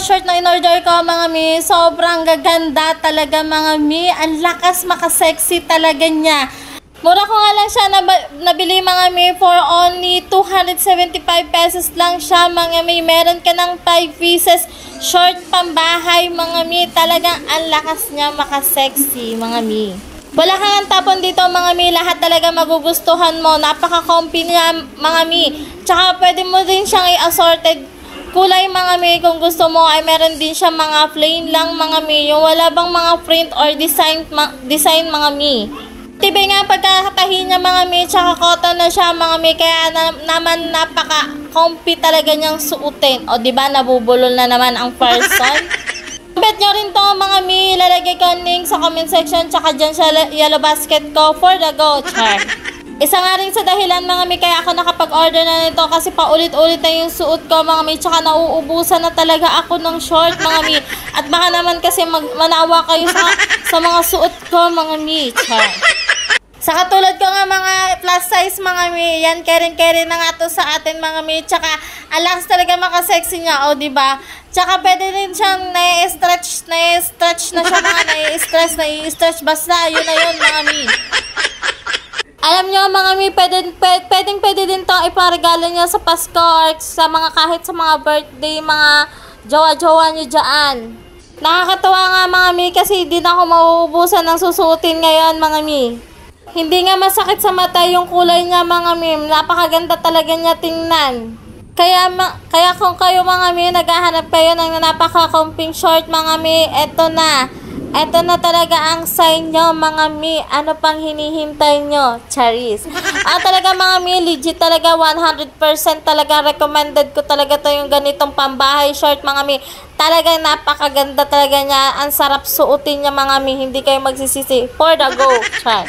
short na in-order ko mga mi. Sobrang gaganda talaga mga mi. Ang lakas makasexy talaga niya. Mura ko nga lang siya nabili mga mi for only 275 pesos lang siya mga mi. Meron ka ng 5 pieces short pambahay mga mi. Talagang ang lakas niya makasexy mga mi. Wala kang tapon dito mga mi. Lahat talaga magugustuhan mo. Napaka-comfy niya mga mi. Tsaka pwede mo din siyang i-assorted kulay mga mi. Kung gusto mo ay meron din siya mga plain lang mga mi. Yung wala bang mga print or design mga mi. Tibay nga pagkakatahi niya mga mi, tsaka cotton na siya mga mi, kaya naman napaka-comfy talaga niyang suotin. O diba, nabubulol na naman ang person. Bet nyo rin to mga mi, lalagay ko link sa comment section, tsaka dyan sa yellow basket ko for the go, char. Isa nga rin sa dahilan mga mi, kaya ako nakapag-order na nito kasi paulit-ulit na yung suot ko mga mi, tsaka nauubusan na talaga ako ng short mga mi. At baka naman kasi manawa kayo sa mga suot ko mga mi, char. Sa katulad ko nga mga plus size mga mi, yan kering-kering na nga to sa atin mga mi. Tsaka alas talaga makasexy niya, o diba? Tsaka pwede rin siyang na-stretch na siya mga na-stretch, basta yun na yun mga mi. Alam nyo mga mi, pwede din to iparegalo niya sa Pasko or sa mga kahit sa mga birthday, mga jowa-jowa nyo dyan. Nakakatawa nga mga mi kasi di na ako mauubusan ng susuotin ngayon mga mi. Hindi nga masakit sa mata yung kulay niya mga mim. Napakaganda talaga niya tingnan. Kaya kung kayo mga mim, naghahanap kayo ng napaka-comfy short mga mi, eto na. Eto na talaga ang sign nyo mga mi. Ano pang hinihintay nyo? Charis. Talaga mga mi, legit talaga 100% talaga recommended ko talaga to yung ganitong pambahay short mga mi. Talagang napakaganda talaga niya. Ang sarap suotin niya mga mi. Hindi kayo magsisisi. For the go. Char.